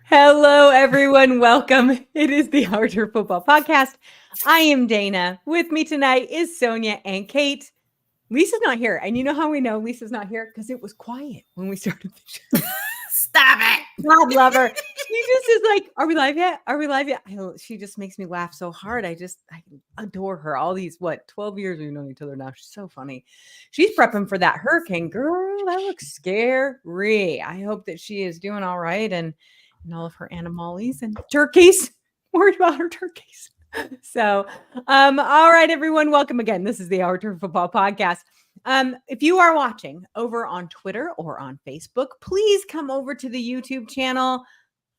Hello, everyone. Welcome. It is the Harder Football Podcast. I am Dana. With me tonight is Sonia and Kate. Lisa's not here. And you know how we know Lisa's not here? Because it was quiet when we started the show. Stop it. God love her. She just is like, are we live yet? Are we live yet? She just makes me laugh so hard. I adore her. All these, 12 years we've known each other now. She's so funny. She's prepping for that hurricane. Girl, that looks scary. I hope that she is doing all right and all of her animals and turkeys. Worried about her turkeys. So, all right, everyone, welcome again. This is the Harder Football Podcast. If you are watching over on Twitter or on Facebook, please come over to the YouTube channel.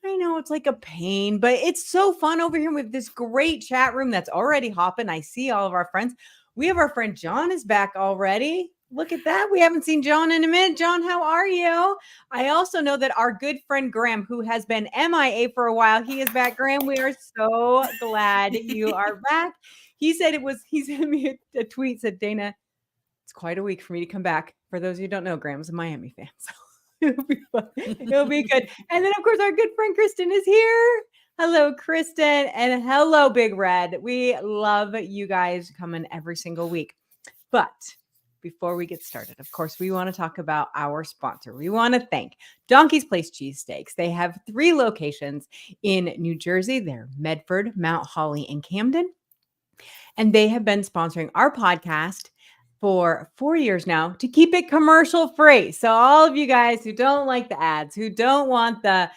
I know it's like a pain, but it's so fun over here with this great chat room that's already hopping. I see all of our friends. We have our friend John is back already. Look at that. We haven't seen John in a minute. John, how are you? I also know that our good friend Graham, who has been MIA for a while, he is back. Graham, we are so glad you are back. He sent me a tweet, said, Dana, it's quite a week for me to come back. For those of you who don't know, Graham's a Miami fan. So it'll be fun. It'll be good. And then, of course, our good friend Kristen is here. Hello, Kristen. And hello, Big Red. We love you guys coming every single week. But before we get started, of course, we want to talk about our sponsor. We want to thank Donkey's Place Cheesesteaks. They have 3 locations in New Jersey. They're Medford, Mount Holly, and Camden. And they have been sponsoring our podcast for 4 years now to keep it commercial free. So all of you guys who don't like the ads, who don't want the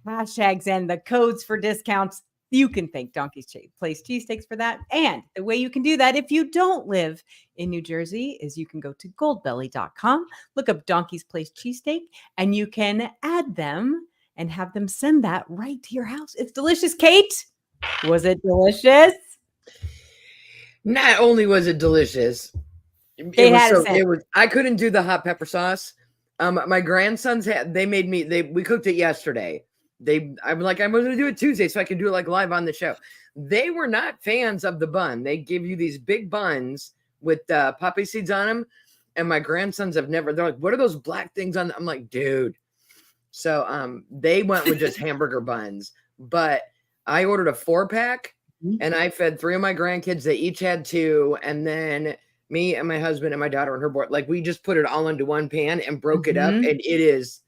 hashtags and the codes for discounts, you can thank Donkey's Place Cheesesteaks for that. And the way you can do that if you don't live in New Jersey is you can go to goldbelly.com, look up Donkey's Place Cheesesteak, and you can add them and have them send that right to your house. It's delicious. Kate, was it delicious? Not only was it delicious, I couldn't do the hot pepper sauce. My grandsons we cooked it yesterday. I'm going to do it Tuesday so I can do it like live on the show. They were not fans of the bun. They give you these big buns with poppy seeds on them. And my grandsons they're like, what are those black things on? I'm like, dude. So they went with just hamburger buns, but I ordered a 4-pack and I fed 3 of my grandkids. They each had 2. And then me and my husband and my daughter and her boy, we just put it all into one pan and broke it up. And it is,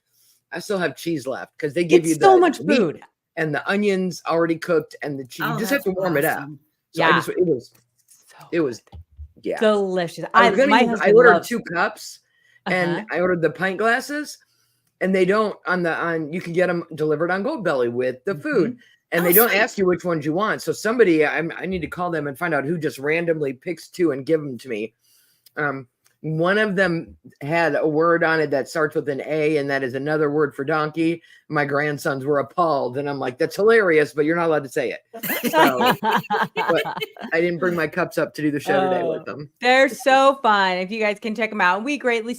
I still have cheese left because they give you so much food and the onions already cooked and the cheese. You just have to warm it up. So yeah. It was delicious. I ordered 2 cups and I ordered the pint glasses and they don't you can get them delivered on Goldbelly with the food. And they don't ask you which ones you want. So somebody, I need to call them and find out who just randomly picks 2 and give them to me. One of them had a word on it that starts with an A, and that is another word for donkey. My grandsons were appalled, and I'm like, that's hilarious, but you're not allowed to say it. So, but I didn't bring my cups up to do the show today with them. They're so fun. If you guys can check them out, we greatly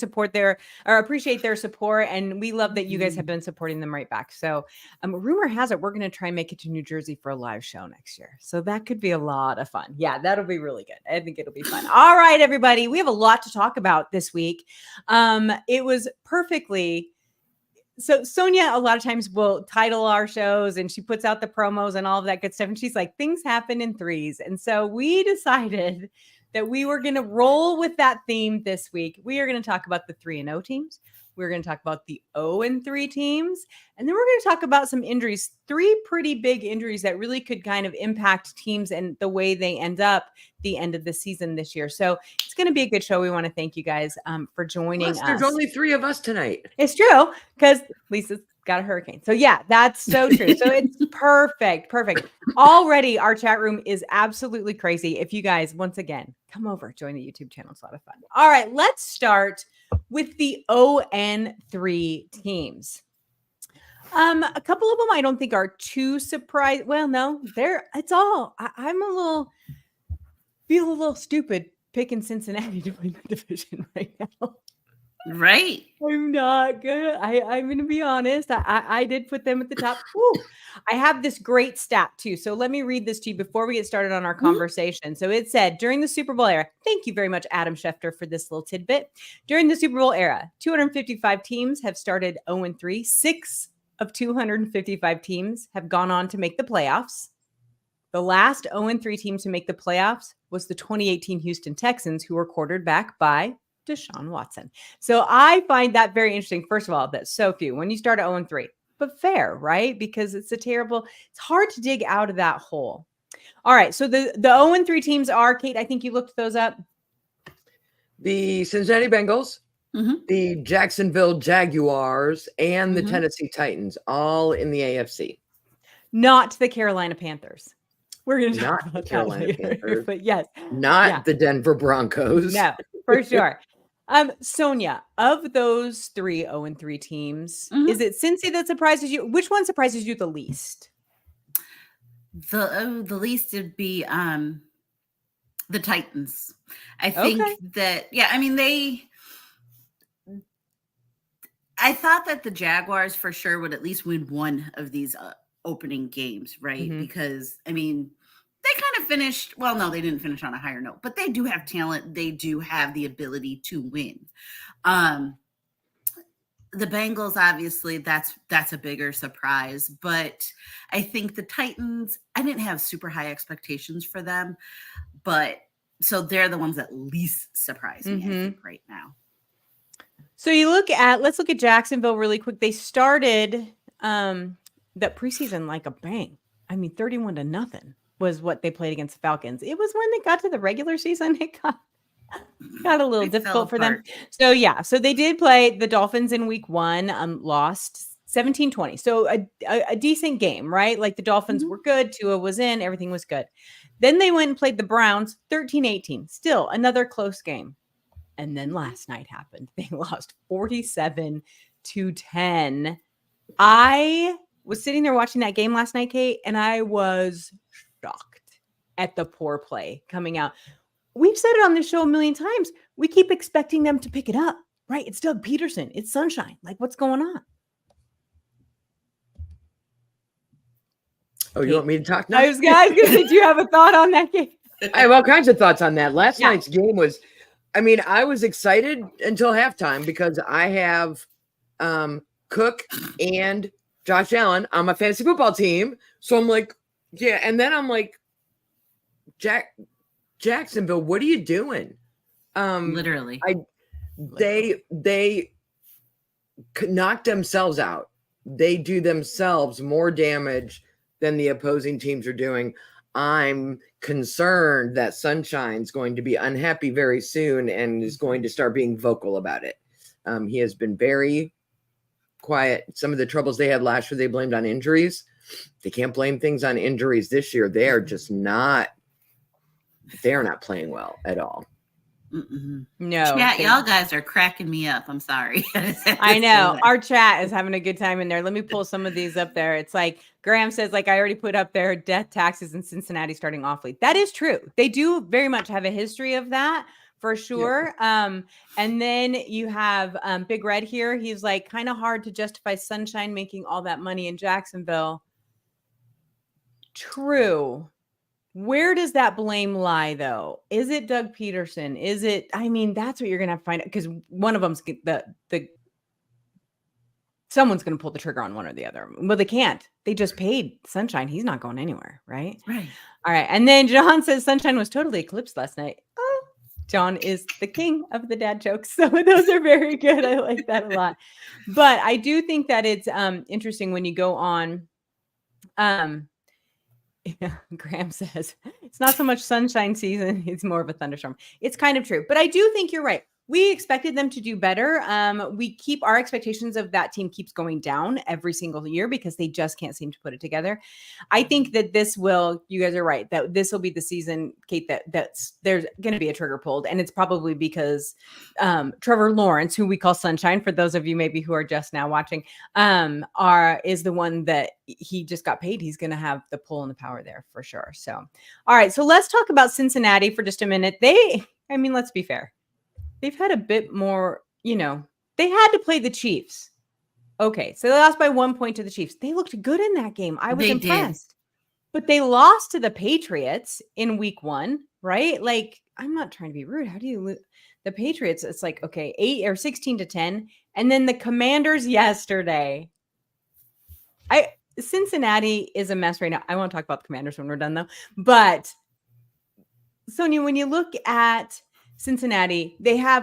appreciate their support, and we love that you guys have been supporting them right back. So rumor has it we're going to try and make it to New Jersey for a live show next year. So that could be a lot of fun. Yeah, that'll be really good. I think it'll be fun. All right, everybody. We have a lot to talk about this week. It was perfectly... So Sonia, a lot of times will title our shows and she puts out the promos and all of that good stuff. And she's like, things happen in threes. And so we decided that we were going to roll with that theme this week. We are going to talk about the 3-0 teams. We're going to talk about the 0-3 teams. And then we're going to talk about some injuries, 3 pretty big injuries that really could kind of impact teams and the way they end up the end of the season this year. So it's going to be a good show. We want to thank you guys for joining us. There's only 3 of us tonight. It's true because Lisa's got a hurricane. So yeah, that's so true. So it's perfect. Already our chat room is absolutely crazy. If you guys, once again, come over, join the YouTube channel. It's a lot of fun. All right, let's start with the 0-3 teams. A couple of them I don't think are too surprised. Well, no, I'm feel a little stupid picking Cincinnati to win the division right now. Right. I'm not good. I'm going to be honest. I did put them at the top. Woo. I have this great stat too. So let me read this to you before we get started on our conversation. So it said during the Super Bowl era, thank you very much, Adam Schefter, for this little tidbit. During the Super Bowl era, 255 teams have started 0-3. 6 of 255 teams have gone on to make the playoffs. The last 0-3 team to make the playoffs was the 2018 Houston Texans, who were quarterbacked by Deshaun Watson. So I find that very interesting. First of all, that's so few when you start at 0-3, but fair, right? Because it's hard to dig out of that hole. All right. So the 0-3 teams are, Kate, I think you looked those up. The Cincinnati Bengals, the Jacksonville Jaguars, and the Tennessee Titans, all in the AFC. Not the Carolina Panthers. We're going to talk about the Carolina that later, Panthers, but yes. Not the Denver Broncos. No, for sure. Sonia, of those 3 0-3 teams, is it Cincy that surprises you? Which one surprises you the least? The least would be the Titans. I think that, I thought that the Jaguars for sure would at least win one of these opening games, right? Because, they kind of finished, well, no, they didn't finish on a higher note, but they do have talent. They do have the ability to win. The Bengals, obviously, that's a bigger surprise, but I think the Titans, I didn't have super high expectations for them, but so they're the ones that least surprise me, I think, right now. So let's look at Jacksonville really quick. They started that preseason like a bang. 31-0 was what they played against the Falcons. It was when they got to the regular season, it got a little difficult for them. So so they did play the Dolphins in week 1, lost 17-20. So a decent game, right? Like the Dolphins were good. Tua was in, everything was good. Then they went and played the Browns 13-18. Still another close game. And then last night happened. They lost 47-10. I was sitting there watching that game last night, Kate, and I was shocked at the poor play coming out. We've said it on this show a million times. We keep expecting them to pick it up, right? It's Doug Peterson. It's sunshine. Like, what's going on? Oh, you want me to talk now? I was going to say, do you have a thought on that game? I have all kinds of thoughts on that. Last night's game was, I was excited until halftime because I have Cook and Josh Allen on my fantasy football team. So I'm like, yeah. And then I'm like, Jacksonville, what are you doing? Literally. They knock themselves out. They do themselves more damage than the opposing teams are doing. I'm concerned that Sunshine's going to be unhappy very soon and is going to start being vocal about it. He has been very quiet. Some of the troubles they had last year, they blamed on injuries. They can't blame things on injuries this year. They are just not. They're not playing well at all. No. Chat, y'all guys are cracking me up. I'm sorry. I know. Our chat is having a good time in there. Let me pull some of these up there. It's like Graham says, like I already put up there, death taxes in Cincinnati starting awfully. That is true. They do very much have a history of that for sure. Yeah. And then you have Big Red here. He's like kind of hard to justify Sunshine making all that money in Jacksonville. True. Where does that blame lie, though? Is it Doug Peterson? Is it? That's what you're gonna have to find out because one of them's someone's gonna pull the trigger on one or the other. Well, they can't. They just paid Sunshine. He's not going anywhere, right? Right. All right. And then John says Sunshine was totally eclipsed last night. Oh, John is the king of the dad jokes. So those are very good. I like that a lot. But I do think that it's interesting when you go on. Yeah, Graham says it's not so much sunshine season. It's more of a thunderstorm. It's kind of true, but I do think you're right. We expected them to do better. We keep our expectations of that team keeps going down every single year because they just can't seem to put it together. I think that you guys are right, that this will be the season, Kate, that's there's going to be a trigger pulled. And it's probably because Trevor Lawrence, who we call Sunshine, for those of you maybe who are just now watching, is the one that he just got paid. He's going to have the pull and the power there for sure. So, all right. So let's talk about Cincinnati for just a minute. Let's be fair. They've had a bit more, they had to play the Chiefs. Okay, so they lost by 1 point to the Chiefs. They looked good in that game. I was impressed. But they lost to the Patriots in week 1, right? Like, I'm not trying to be rude. How do you lose? The Patriots, it's like, okay, 8 or 16-10. And then the Commanders yesterday. Cincinnati is a mess right now. I want to talk about the Commanders when we're done, though. But Sonia, when you look at Cincinnati,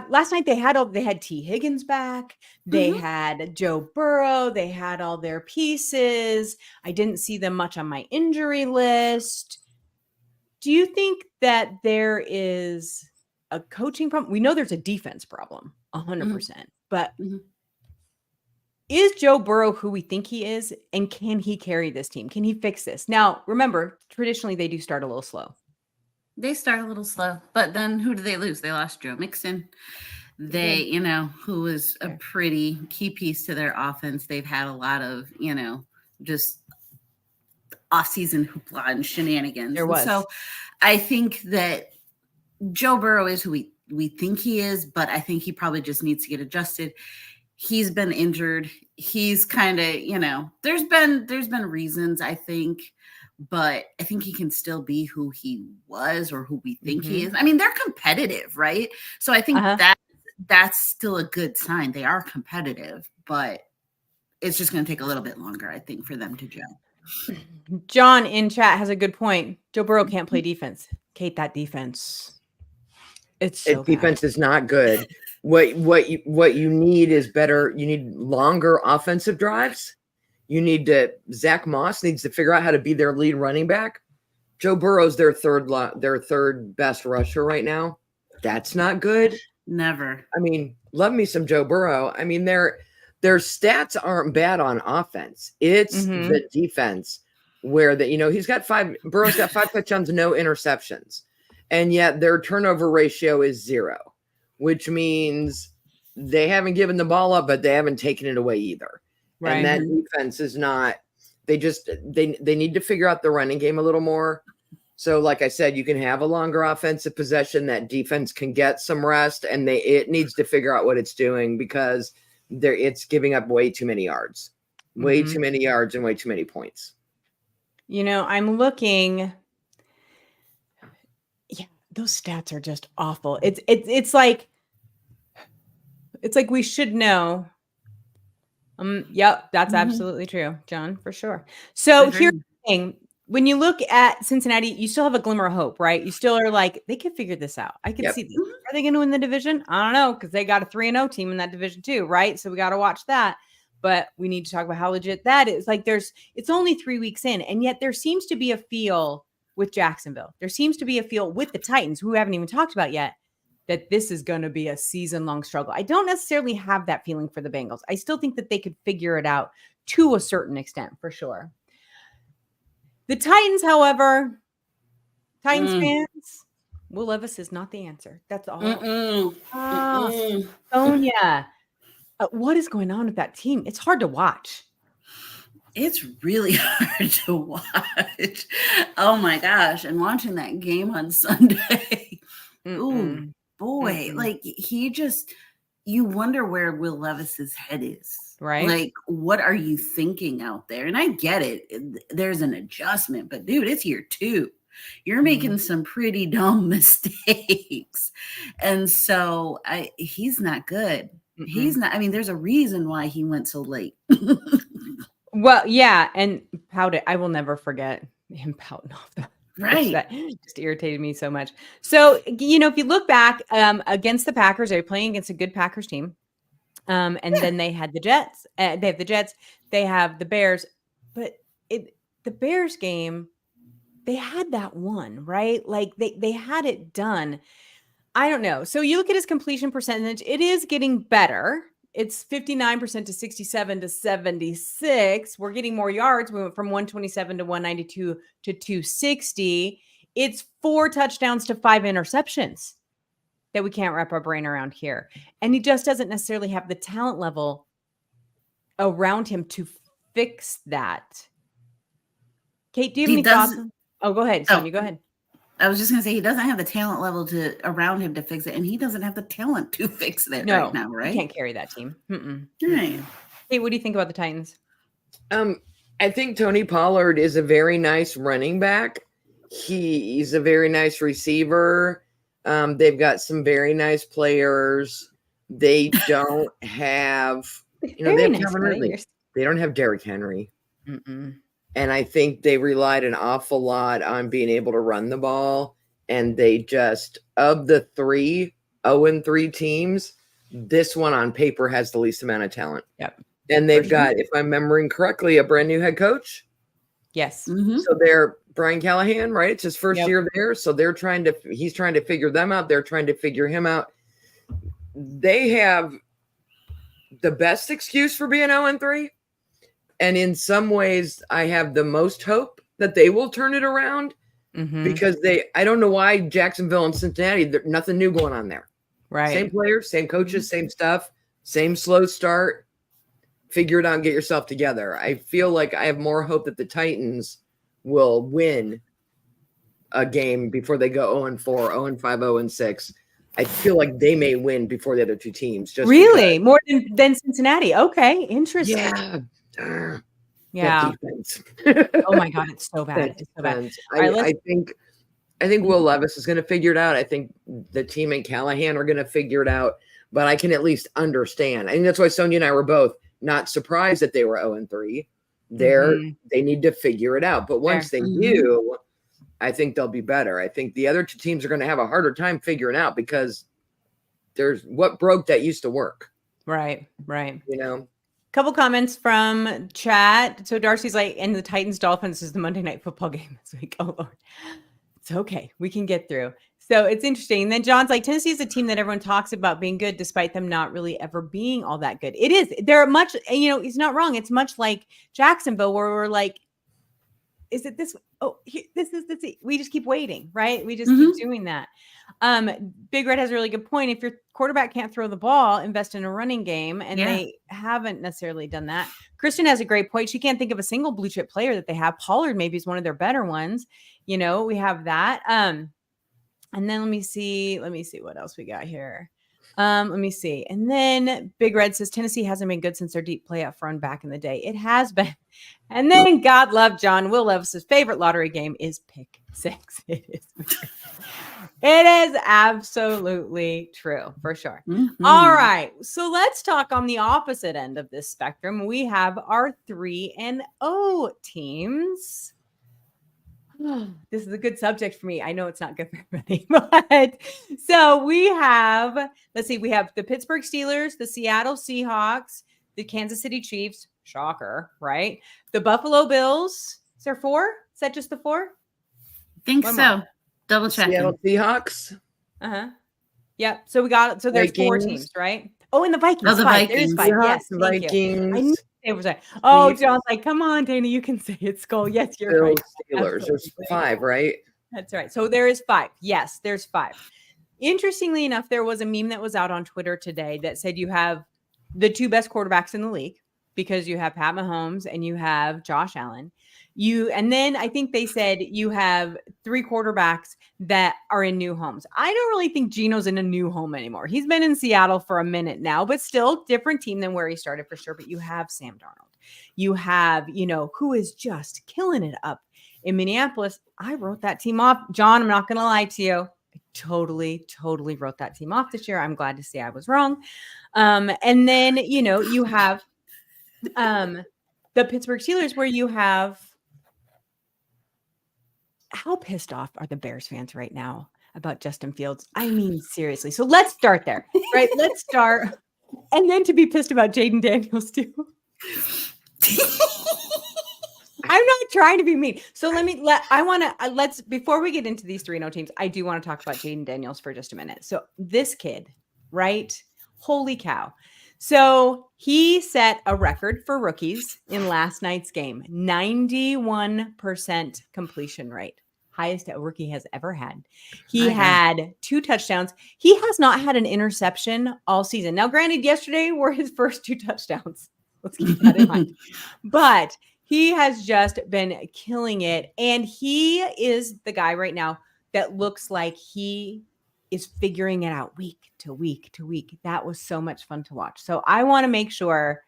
last night they had T. Higgins back. They had Joe Burrow. They had all their pieces. I didn't see them much on my injury list. Do you think that there is a coaching problem? We know there's a defense problem, 100%. But is Joe Burrow who we think he is? And can he carry this team? Can he fix this? Now, remember, traditionally they do start a little slow. They start a little slow, but then who do they lose? They lost Joe Mixon. They, who was a pretty key piece to their offense. They've had a lot of, just off-season hoopla and shenanigans. There was. So I think that Joe Burrow is who we think he is, but I think he probably just needs to get adjusted. He's been injured. He's kind of, there's been reasons, I think, but I think he can still be who he was or who we think he is. I mean, they're competitive, right? So I think that's still a good sign. They are competitive, but it's just going to take a little bit longer, I think, for them to gel. John in chat has a good point. Joe Burrow can't play defense. Kate, that defense. Defense is not good. What you need is better. You need longer offensive drives. Zach Moss needs to figure out how to be their lead running back. Joe Burrow's their third best rusher right now. That's not good. Never. I mean, love me some Joe Burrow. I mean, their stats aren't bad on offense. It's the defense where Burrow's got 5 touchdowns, no interceptions. And yet their turnover ratio is 0, which means they haven't given the ball up, but they haven't taken it away either. Right. And that defense is not, they need to figure out the running game a little more. So like I said, you can have a longer offensive possession. That defense can get some rest, and it needs to figure out what it's doing because it's giving up way too many yards, way too many yards and way too many points. I'm looking. Yeah, those stats are just awful. It's like we should know. Yep, that's absolutely true, John, for sure. So here's the thing. When you look at Cincinnati, you still have a glimmer of hope, right? You still are like, they could figure this out. I can see this. Are they going to win the division? I don't know, because they got a 3-0 team in that division too, right? So we got to watch that. But we need to talk about how legit that is. Like it's only 3 weeks in, and yet there seems to be a feel with Jacksonville. There seems to be a feel with the Titans, who we haven't even talked about yet, that this is going to be a season-long struggle. I don't necessarily have that feeling for the Bengals. I still think that they could figure it out to a certain extent, for sure. The Titans, however, fans, Will Levis is not the answer. That's all. Sonia, what is going on with that team? It's hard to watch. It's really hard to watch. Oh, my gosh. And watching that game on Sunday. Ooh. Boy, like you wonder where Will Levis's head is, right? Like, what are you thinking out there? And I get it. There's an adjustment, but dude, it's year 2. You're making some pretty dumb mistakes. And so he's not good. He's not, I mean, there's a reason why he went so late. Well, yeah. And I will never forget him pouting off the right. That just irritated me so much. So, if you look back against the Packers, they're playing against a good Packers team. And then they had the Jets. They have the Jets. They have the Bears. But the Bears game, they had that one, right? Like they had it done. I don't know. So you look at his completion percentage. It is getting better. It's 59% to 67 to 76. We're getting more yards. We went from 127 to 192 to 260. It's 4 touchdowns to 5 interceptions that we can't wrap our brain around here. And he just doesn't necessarily have the talent level around him to fix that. Kate, do you have any thoughts? Oh, go ahead, Sonia. Go ahead. I was just going to say he doesn't have the talent level around him to fix it, and he doesn't have the talent to fix it right now, right? He can't carry that team. Right. Hey, what do you think about the Titans? I think Tony Pollard is a very nice running back. He's a very nice receiver. They've got some very nice players. They don't have, they don't have Derrick Henry. Mm-mm. And I think they relied an awful lot on being able to run the ball. And they just, of the 0-3 teams, this one on paper has the least amount of talent. Yep. And they've got, if I'm remembering correctly, a brand new head coach. Yes. Mm-hmm. So they're Brian Callahan, right? It's his first year there. So he's trying to figure them out. They're trying to figure him out. They have the best excuse for being 0-3. And in some ways, I have the most hope that they will turn it around because I don't know why Jacksonville and Cincinnati, there's nothing new going on there. Right. Same players, same coaches, same stuff, same slow start. Figure it out and get yourself together. I feel like I have more hope that the Titans will win a game before they go 0-4, 0-5, 0-6. I feel like they may win before the other two teams. Just really? More than Cincinnati. Okay. Interesting. Yeah. Yeah. Oh my God, it's so bad. It's so bad. I think Will Levis is going to figure it out. I think the team and Callahan are going to figure it out, but I can at least understand. I think that's why Sonia and I were both not surprised that they were 0-3. They need to figure it out. But once they do, I think they'll be better. I think the other two teams are going to have a harder time figuring out because there's what broke that used to work. Right. You know? Couple comments from chat. So Darcy's like, and the Titans Dolphins is the Monday Night Football game this week. Oh Lord, it's okay. We can get through. So it's interesting. And then John's like, Tennessee is a team that everyone talks about being good, despite them not really ever being all that good. It is. They're much. He's not wrong. It's much like Jacksonville, where we're like, is it this? Oh, this is the. We just keep waiting, right? We just keep doing that. Big Red has a really good point. If your quarterback can't throw the ball, invest in a running game, and they haven't necessarily done that. Kristen has a great point. She can't think of a single blue chip player that they have. Pollard maybe is one of their better ones. We have that. And then let me see what else we got here. Let me see. And then Big Red says Tennessee hasn't been good since their deep playoff run back in the day. It has been. And then God love John. Will Levis's favorite lottery game is Pick Six. It is. It is absolutely true, for sure. All right. So let's talk on the opposite end of this spectrum. We have our 3-0 teams. This is a good subject for me. I know it's not good for everybody, but so we have the Pittsburgh Steelers, the Seattle Seahawks, the Kansas City Chiefs, shocker, right? The Buffalo Bills. Is there 4? Is that just the 4? Think so. Double check. Seattle Seahawks. Yep. So there's Vikings. 4 teams, right? Oh, and the Vikings. Oh, the Vikings. There's 5. Yes, Vikings. Oh, John's like, come on, Dana, you can say it. Skull. Yes, you're right. Steelers. There's 5, right? That's right. So there is 5. Yes, there's 5. Interestingly enough, there was a meme that was out on Twitter today that said you have the 2 best quarterbacks in the league because you have Pat Mahomes and you have Josh Allen. And then I think they said you have 3 quarterbacks that are in new homes. I don't really think Geno's in a new home anymore. He's been in Seattle for a minute now, but still different team than where he started for sure. But you have Sam Darnold. You have, who is just killing it up in Minneapolis. I wrote that team off. John, I'm not going to lie to you. I totally wrote that team off this year. I'm glad to say I was wrong. And then, you have the Pittsburgh Steelers where you have, how pissed off are the Bears fans right now about Justin Fields? I mean, seriously. So let's start there, right? Let's start. And then to be pissed about Jaden Daniels too. I'm not trying to be mean. So let's, before we get into these 3-0 teams, I do want to talk about Jaden Daniels for just a minute. So this kid, right? Holy cow. So he set a record for rookies in last night's game, 91% completion rate. Highest a rookie has ever had. He had 2 touchdowns. He has not had an interception all season. Now, granted, yesterday were his first 2 touchdowns. Let's keep that in mind. But he has just been killing it. And he is the guy right now that looks like he is figuring it out week to week to week. That was so much fun to watch. So I want to make sure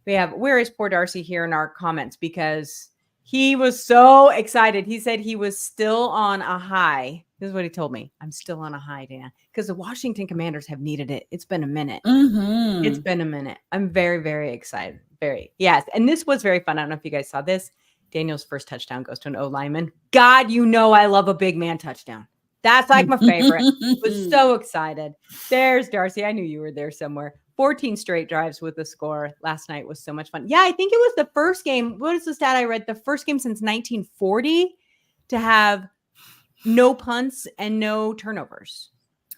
where is poor Darcy here in our comments, because he was so excited. He said he was still on a high This is what he told me. I'm still on a high, Dana, because the Washington Commanders have needed it. It's been a minute. It's been a minute. I'm very, very excited. Yes. And this was very fun. I don't know if you guys saw this. Daniel's first touchdown goes to an O lineman. God, I love a big man touchdown. That's like my favorite. Was so excited. There's Darcy. I knew you were there somewhere. 14 straight drives with the score. Last night was so much fun. Yeah, I think it was the first game. What is the stat I read? The first game since 1940 to have no punts and no turnovers.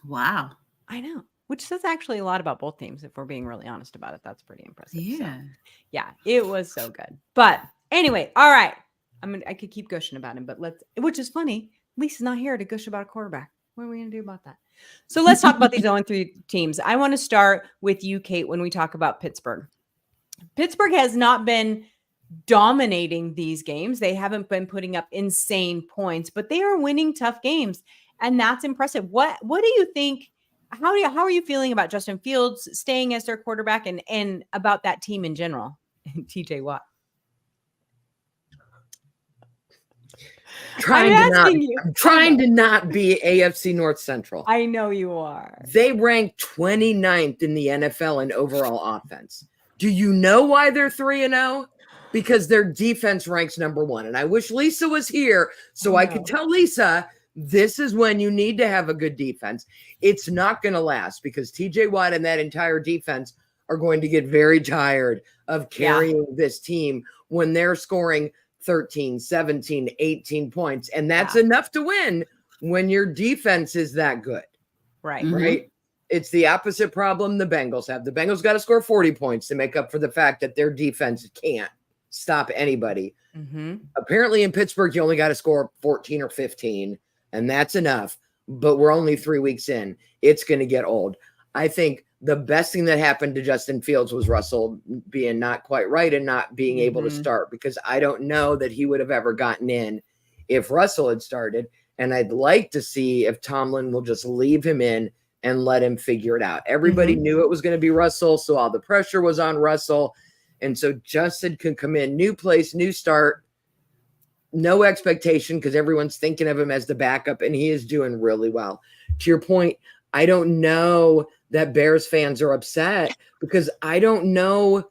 Wow. I know. Which says actually a lot about both teams. If we're being really honest about it, that's pretty impressive. Yeah. So, yeah, it was so good. But anyway, all right. I could keep gushing about him, but which is funny. Lisa's not here to gush about a quarterback. What are we going to do about that? So let's talk about these 0-3 teams. I want to start with you, Kate, when we talk about Pittsburgh. Pittsburgh has not been dominating these games. They haven't been putting up insane points, but they are winning tough games. And that's impressive. What do you think? How are you feeling about Justin Fields staying as their quarterback and about that team in general? TJ Watt. I'm trying to not be AFC North Central. I know you are. They rank 29th in the NFL in overall offense. Do you know why they're 3-0? Because their defense ranks number 1. And I wish Lisa was here so I could tell Lisa, this is when you need to have a good defense. It's not going to last because TJ Watt and that entire defense are going to get very tired of carrying this team when they're scoring 13, 17, 18 points. And that's enough to win when your defense is that good. Right. Right. It's the opposite problem the Bengals have. The Bengals got to score 40 points to make up for the fact that their defense can't stop anybody. Apparently in Pittsburgh, you only got to score 14 or 15, and that's enough. But we're only 3 weeks in. It's going to get old. I think the best thing that happened to Justin Fields was Russell being not quite right and not being able to start, because I don't know that he would have ever gotten in if Russell had started. And I'd like to see if Tomlin will just leave him in and let him figure it out. Everybody knew it was going to be Russell, so all the pressure was on Russell. And so Justin can come in, new place, new start, no expectation because everyone's thinking of him as the backup, and he is doing really well. To your point, I don't know that Bears fans are upset because I don't know.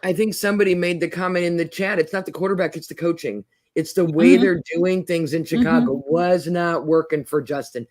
I think somebody made the comment in the chat. It's not the quarterback, it's the coaching. It's the way they're doing things in Chicago was not working for Justin.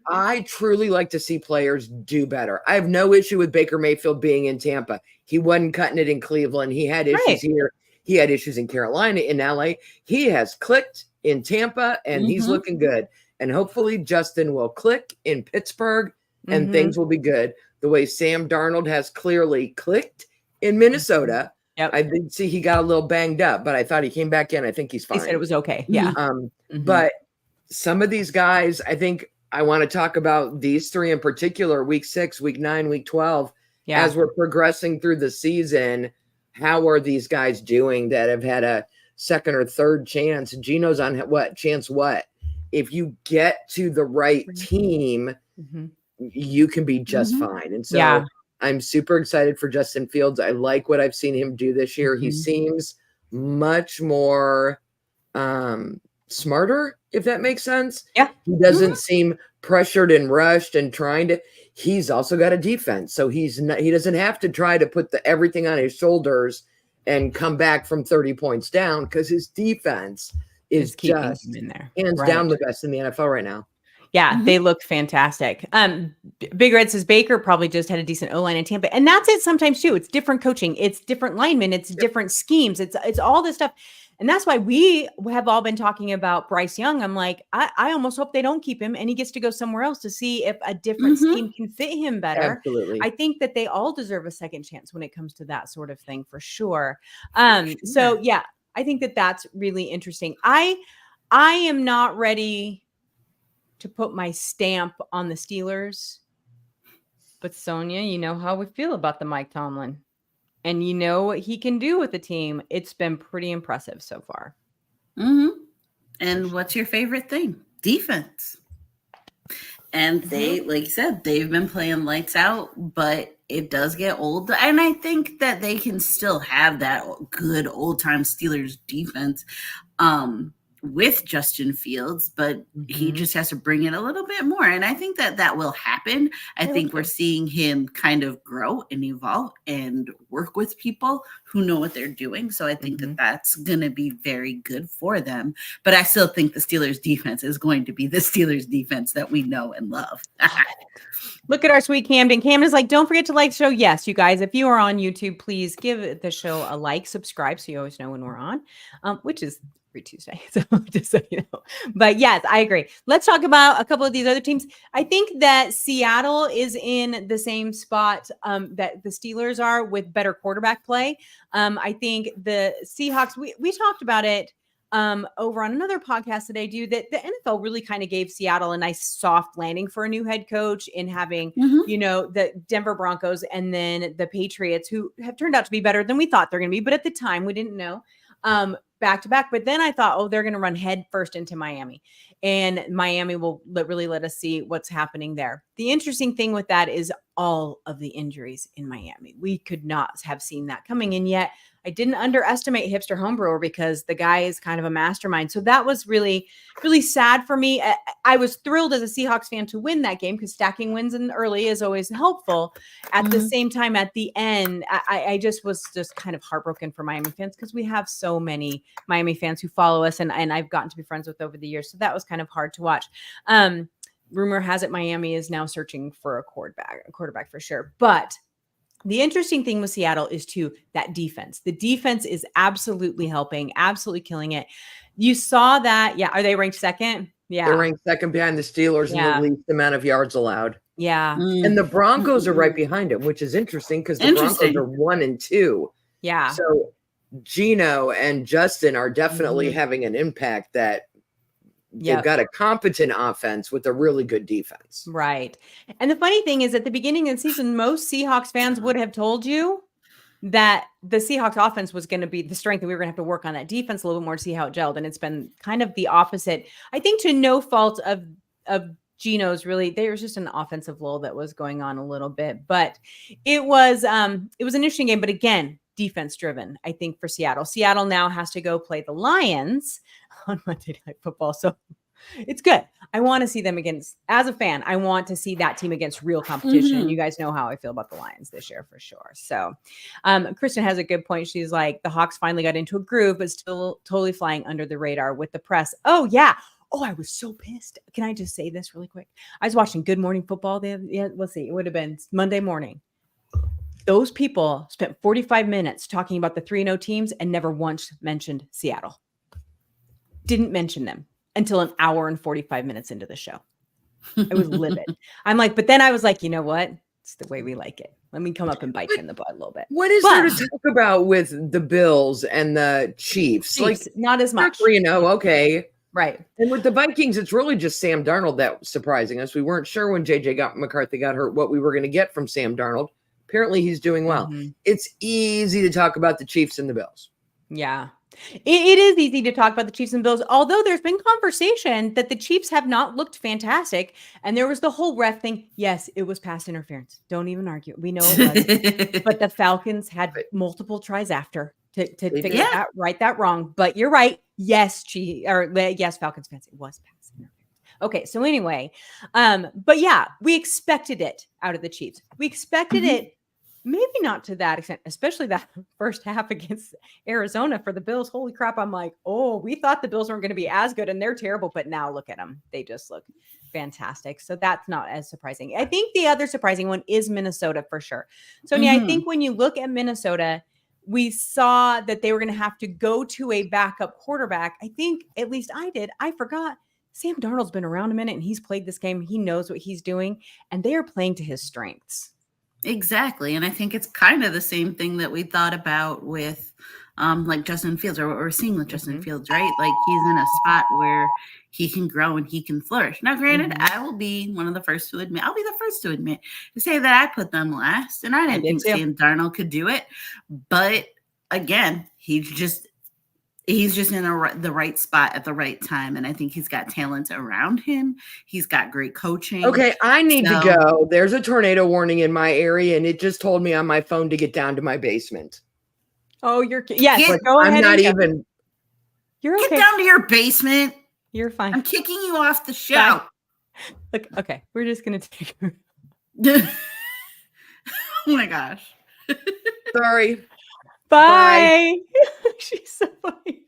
I truly like to see players do better. I have no issue with Baker Mayfield being in Tampa. He wasn't cutting it in Cleveland. He had issues here. He had issues in Carolina, in LA. He has clicked in Tampa, and he's looking good. And hopefully Justin will click in Pittsburgh, and things will be good. The way Sam Darnold has clearly clicked in Minnesota. I did see he got a little banged up, but I thought he came back in. I think he's fine. He said it was okay. Yeah. But some of these guys, I think I want to talk about these three in particular, week 6, week 9, week 12, as we're progressing through the season. How are these guys doing that have had a second or third chance? Gino's on what chance? What? If you get to the right team, you can be just fine. And so I'm super excited for Justin Fields. I like what I've seen him do this year. He seems much more smarter, if that makes sense. Yeah. He doesn't seem pressured and rushed and trying to. He's also got a defense, so he doesn't have to try to put everything on his shoulders and come back from 30 points down, because his defense is just in there, hands down the best in the NFL right now. Yeah, they look fantastic. Big Red says Baker probably just had a decent O-line in Tampa. And that's it sometimes too. It's different coaching. It's different linemen. It's different schemes. It's all this stuff. And that's why we have all been talking about Bryce Young. I'm like, I almost hope they don't keep him and he gets to go somewhere else to see if a different scheme can fit him better. Absolutely. I think that they all deserve a second chance when it comes to that sort of thing, for sure. So yeah, I think that that's really interesting. I am not ready to put my stamp on the Steelers, but Sonia, you know how we feel about the Mike Tomlin. And you know what he can do with the team. It's been pretty impressive so far. And what's your favorite thing? Defense. And they, like you said, they've been playing lights out, but it does get old. And I think that they can still have that good old-time Steelers defense with Justin Fields, but he Mm-hmm. just has to bring it a little bit more. And I think that will happen. I think we're seeing him kind of grow and evolve and work with people who know what they're doing. So I think that that's going to be very good for them. But I still think the Steelers defense is going to be the Steelers defense that we know and love. Look at our sweet Camden. Camden's like, don't forget to like the show. Yes, you guys, if you are on YouTube, please give the show a like, subscribe so you always know when we're on, which is every Tuesday. So just so you know. But yes, I agree. Let's talk about a couple of these other teams. I think that Seattle is in the same spot that the Steelers are with better quarterback play. I think the Seahawks, we talked about it over on another podcast that I do, that the NFL really kind of gave Seattle a nice soft landing for a new head coach in having, you know, the Denver Broncos and then the Patriots, who have turned out to be better than we thought they're going to be. But at the time we didn't know, back to back. But then I thought, oh, they're going to run head first into Miami, and Miami will really let us see what's happening there. The interesting thing with that is all of the injuries in Miami. We could not have seen that coming. And yet I didn't underestimate Hipster Homebrewer because the guy is kind of a mastermind. So that was really, really sad for me. I was thrilled as a Seahawks fan to win that game because stacking wins in early is always helpful. At the same time, at the end, I just was just kind of heartbroken for Miami fans because we have so many Miami fans who follow us and I've gotten to be friends with over the years. So that was kind of hard to watch. Rumor has it Miami is now searching for a quarterback for sure. But the interesting thing with Seattle is that defense. The defense is absolutely helping, absolutely killing it. You saw that. Yeah. Are they ranked second? Yeah. They're ranked second behind the Steelers in the least amount of yards allowed. Yeah. And the Broncos are right behind them, which is interesting because the Broncos are 1-2. Yeah. So Gino and Justin are definitely having an impact that they've got a competent offense with a really good defense. Right. And the funny thing is at the beginning of the season, most Seahawks fans would have told you that the Seahawks offense was going to be the strength and we were going to have to work on that defense a little bit more to see how it gelled. And it's been kind of the opposite. I think to no fault of Gino's, really, there was just an offensive lull that was going on a little bit, but it was an interesting game. But again, defense driven, I think, for Seattle. Seattle now has to go play the Lions on Monday Night Football. So it's good. I want to see them against, as a fan, I want to see that team against real competition. And you guys know how I feel about the Lions this year for sure. So Kristen has a good point. She's like, the Hawks finally got into a groove, but still totally flying under the radar with the press. Oh, yeah. Oh, I was so pissed. Can I just say this really quick? I was watching Good Morning Football. Let's see. It would have been Monday morning. Those people spent 45 minutes talking about the 3-0 teams and never once mentioned Seattle. Didn't mention them until an hour and 45 minutes into the show. I was livid. I'm like, but then I was like, you know what? It's the way we like it. Let me come up and bite you in the butt a little bit. What is there to talk about with the Bills and the Chiefs? Like, not as much. 3-0, okay. Right. And with the Vikings, it's really just Sam Darnold that was surprising us. We weren't sure when McCarthy got hurt what we were going to get from Sam Darnold. Apparently, he's doing well. It's easy to talk about the Chiefs and the Bills. Yeah. It is easy to talk about the Chiefs and Bills, although there's been conversation that the Chiefs have not looked fantastic. And there was the whole ref thing. Yes, it was pass interference. Don't even argue. We know it was. But the Falcons had multiple tries after to fix that, right, that wrong. But you're right. Yes, Falcons fans, it was pass interference. Okay, so anyway, but yeah, we expected it out of the Chiefs. We expected it. Maybe not to that extent, especially that first half against Arizona for the Bills. Holy crap. I'm like, oh, we thought the Bills weren't going to be as good and they're terrible, but now look at them. They just look fantastic. So that's not as surprising. I think the other surprising one is Minnesota for sure. Sonia, I think when you look at Minnesota, we saw that they were going to have to go to a backup quarterback. I think at least I did. I forgot. Sam Darnold's been around a minute and he's played this game. He knows what he's doing and they are playing to his strengths. Exactly. And I think it's kind of the same thing that we thought about with like Justin Fields, or what we're seeing with Justin Fields, right? Like he's in a spot where he can grow and he can flourish. Now, granted, I will be the first to admit to say that I put them last and I didn't think Sam Darnold could do it. But again, he's just in the right spot at the right time. And I think he's got talent around him. He's got great coaching. Okay, I need to go. There's a tornado warning in my area, and it just told me on my phone to get down to my basement. Oh, yes. Go ahead. You're okay. Get down to your basement. You're fine. I'm kicking you off the show. Look, okay. We're just going to take her. Oh my gosh. Sorry. Bye. She's so funny.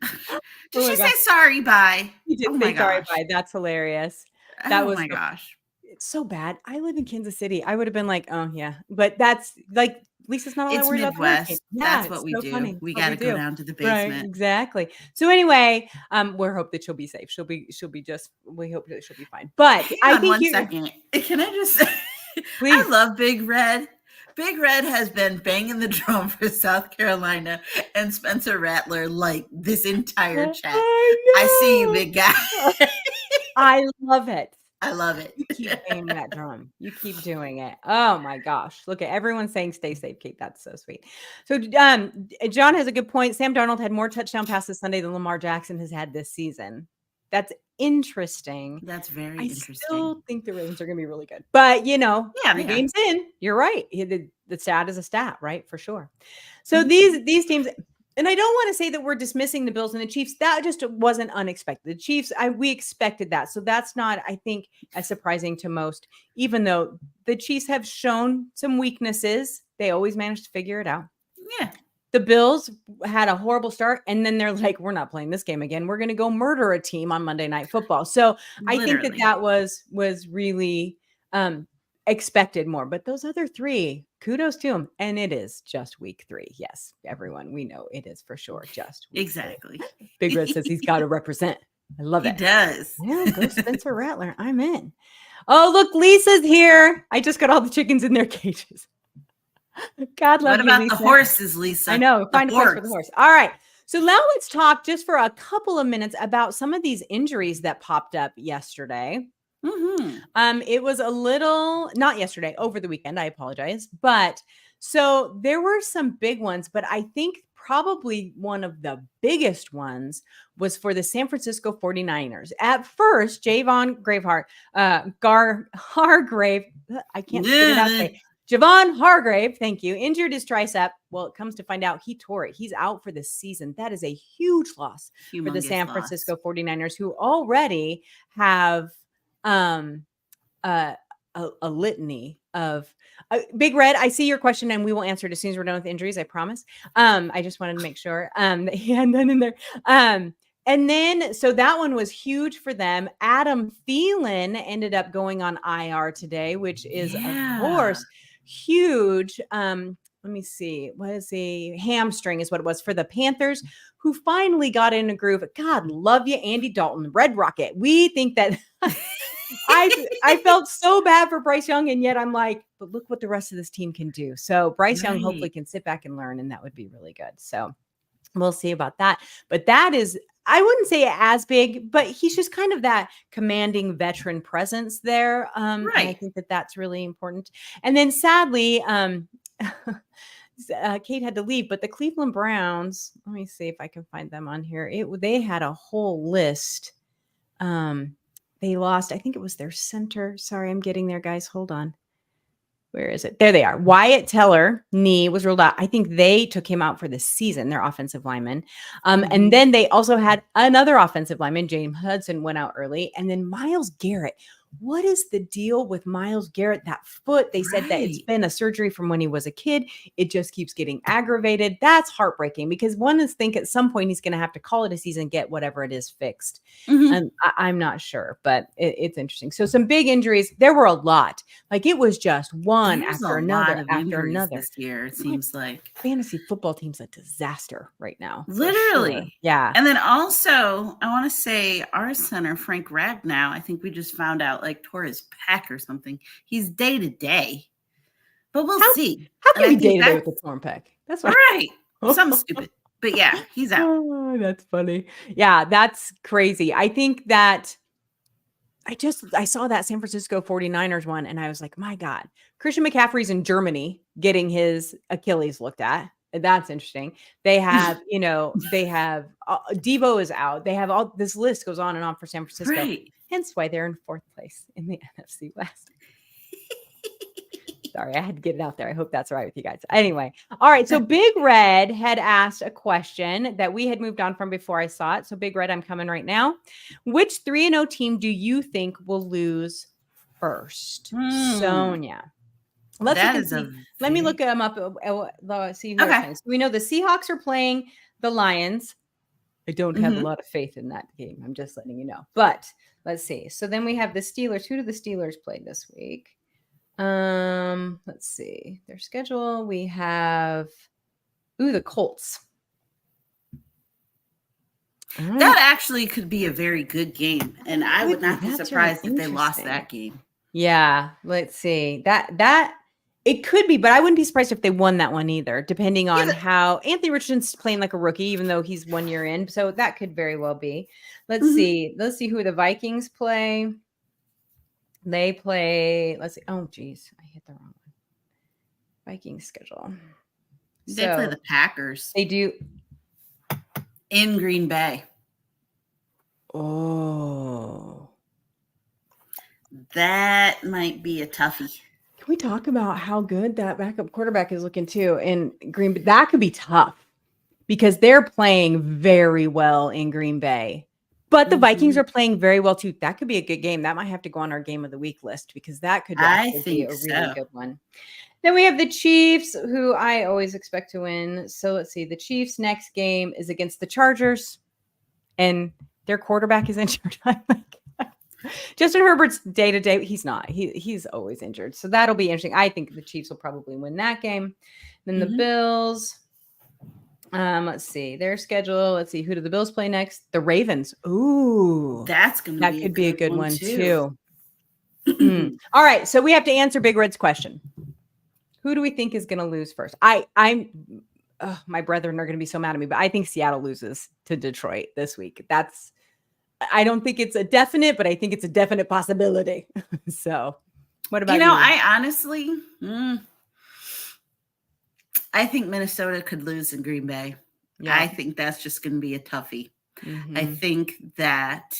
Did she say sorry, bye? You did say sorry, bye. That's hilarious. That was my gosh. It's so bad. I live in Kansas City. I would have been like, oh yeah. But that's like Lisa's not all that worried about the hurricane. That's what we do. Funny. We got to go down to the basement. Right, exactly. So anyway, we hope that she'll be safe. We hope that she'll be fine. But I think 1 second. Can I just say, please. I love Big Red. Big Red has been banging the drum for South Carolina and Spencer Rattler like this entire chat. I see you, big guy. I love it. I love it. You keep banging that drum. You keep doing it. Oh my gosh. Look at everyone saying stay safe, Kate. That's so sweet. So John has a good point. Sam Darnold had more touchdown passes Sunday than Lamar Jackson has had this season. That's interesting. That's very interesting. I still think the Ravens are going to be really good. But, 3 games in, you're right. The stat is a stat, right? For sure. So these teams, and I don't want to say that we're dismissing the Bills and the Chiefs. That just wasn't unexpected. The Chiefs, we expected that. So that's not, I think, as surprising to most, even though the Chiefs have shown some weaknesses. They always manage to figure it out. Yeah. The Bills had a horrible start, and then they're like, we're not playing this game again. We're going to go murder a team on Monday Night Football. So I think that was really expected more. But those other 3, kudos to them. And it is just week 3. Yes, everyone, we know it is for sure just week exactly. 3. Big Red says he's got to represent. I love it. He does. Yeah, go Spencer Rattler. I'm in. Oh, look, Lisa's here. I just got all the chickens in their cages. God love you, What about Lisa. the horses, Lisa? I know. Find a place for the horse. All right. So now let's talk just for a couple of minutes about some of these injuries that popped up yesterday. Mm-hmm. It was a little, not yesterday, over the weekend. I apologize. But so there were some big ones, but I think probably one of the biggest ones was for the San Francisco 49ers. At first, Javon Hargrave, I can't get it out today. Javon Hargrave, thank you, injured his tricep. Well, it comes to find out he tore it. He's out for the season. That is a huge loss for the San Francisco 49ers, who already have a litany of Big Red. I see your question, and we will answer it as soon as we're done with injuries. I promise. I just wanted to make sure that he had none in there. And then, so that one was huge for them. Adam Thielen ended up going on IR today, which is, of course, huge. Let me see. What is a hamstring is what it was for the Panthers, who finally got in a groove. God love you, Andy Dalton, Red Rocket. We think that I felt so bad for Bryce Young, and yet I'm like, but look what the rest of this team can do. So Bryce Young hopefully can sit back and learn, and that would be really good. So we'll see about that. But that is, I wouldn't say as big, but he's just kind of that commanding veteran presence there. And I think that that's really important. And then sadly, Kate had to leave, but the Cleveland Browns, let me see if I can find them on here. They had a whole list. They lost, I think it was their center. Sorry, I'm getting there, guys. Hold on. Where is it? There they are. Wyatt Teller, knee was ruled out. I think they took him out for the season, their offensive lineman. And then they also had another offensive lineman, James Hudson, went out early. And then Myles Garrett. What is the deal with Myles Garrett? That foot, they said that it's been a surgery from when he was a kid. It just keeps getting aggravated. That's heartbreaking because one is think at some point he's going to have to call it a season, get whatever it is fixed. And I'm not sure, but it's interesting. So some big injuries. There were a lot. Like it was just one after another this year. It seems like fantasy football team's a disaster right now. Literally. Sure. Yeah. And then also I want to say our center, Frank Ragnow, I think we just found out like tore his pec or something. He's day to day, but we'll see. How can you day to day with a torn pec? That's right. Something stupid, but yeah, he's out. Oh, that's funny. Yeah, that's crazy. I think that I saw that San Francisco 49ers one, and I was like, my God, Christian McCaffrey's in Germany getting his Achilles looked at. That's interesting. They have, they have Debo is out. They have all this list goes on and on for San Francisco. Hence why they're in 4th place in the NFC West. Sorry, I had to get it out there. I hope that's all right with you guys. Anyway, all right. So Big Red had asked a question that we had moved on from before I saw it. So Big Red, I'm coming right now. Which 3-0 team do you think will lose first? Sonia. Let me look them up. See who they're playing. So we know the Seahawks are playing the Lions. I don't have a lot of faith in that game. I'm just letting you know. But let's see. So then we have the Steelers. Who do the Steelers play this week? Let's see their schedule. We have the Colts. That actually could be a very good game, and I would not be surprised if they lost that game. Yeah, let's see that it could be, but I wouldn't be surprised if they won that one either, depending on how Anthony Richardson's playing like a rookie, even though he's 1 year in. So that could very well be. Let's see who the Vikings play. They play, let's see. Oh, geez. I hit the wrong one. Vikings schedule. They play the Packers. They do. In Green Bay. Oh. That might be a toughie. Can we talk about how good that backup quarterback is looking too in Green Bay? That could be tough because they're playing very well in Green Bay. But the Vikings are playing very well too. That could be a good game. That might have to go on our game of the week list because that could be a really good one. Then we have the Chiefs, who I always expect to win. So let's see. The Chiefs' next game is against the Chargers, and their quarterback is injured. Justin Herbert's day to day. He's not. He's always injured. So that'll be interesting. I think the Chiefs will probably win that game. Then the Bills. Let's see their schedule. Let's see, who do the Bills play next? The Ravens. Ooh, that could be a good one too. All right, so we have to answer Big Red's question. Who do we think is going to lose first? My brethren are going to be so mad at me, but I think Seattle loses to Detroit this week. I don't think it's a definite, but I think it's a definite possibility. So, what about you? I honestly. I think Minnesota could lose in Green Bay. Yeah. I think that's just going to be a toughie. I think that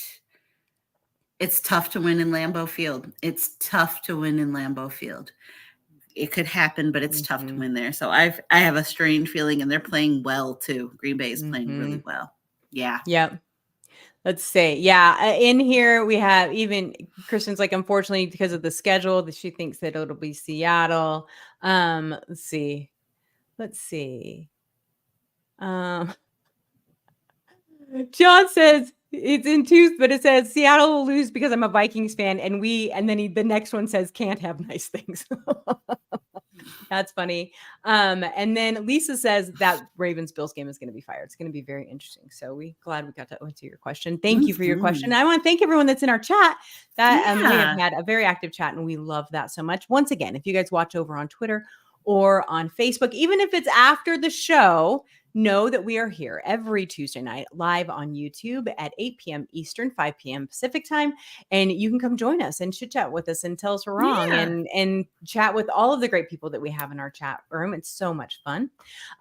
it's tough to win in Lambeau Field. It could happen, but it's tough to win there. So I have a strange feeling, and they're playing well too. Green Bay is playing really well. Yeah. Yep. Let's see. Yeah. In here, we have even Kristen's like, unfortunately, because of the schedule, that she thinks that it'll be Seattle. Let's see. John says it's in twos, but it says Seattle will lose because I'm a Vikings fan, and the next one says can't have nice things. That's funny. And then Lisa says that Ravens-Bills game is going to be fire. It's going to be very interesting. So glad we got to answer your question. Thank you for your question. I want to thank everyone that's in our chat. We have had a very active chat, and we love that so much. Once again, if you guys watch over on Twitter or on Facebook, even if it's after the show, know that we are here every Tuesday night live on YouTube at 8 p.m. Eastern, 5 p.m. Pacific time. And you can come join us and chit chat with us and tell us we're wrong and chat with all of the great people that we have in our chat room. It's so much fun.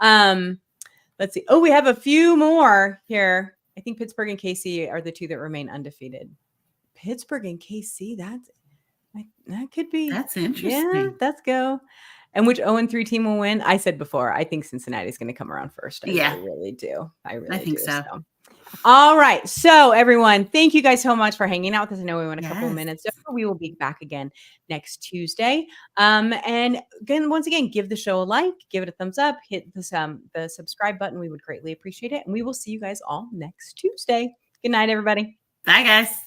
Let's see. Oh, we have a few more here. I think Pittsburgh and KC are the two that remain undefeated. Pittsburgh and KC, that could be. That's interesting. Yeah, let's go. And which 0-3 team will win? I said before, I think Cincinnati's going to come around first. I really do. I think so. All right. So everyone, thank you guys so much for hanging out with us. I know we went a couple of minutes. So we will be back again next Tuesday. And again, once again, give the show a like, give it a thumbs up, hit the subscribe button. We would greatly appreciate it. And we will see you guys all next Tuesday. Good night, everybody. Bye, guys.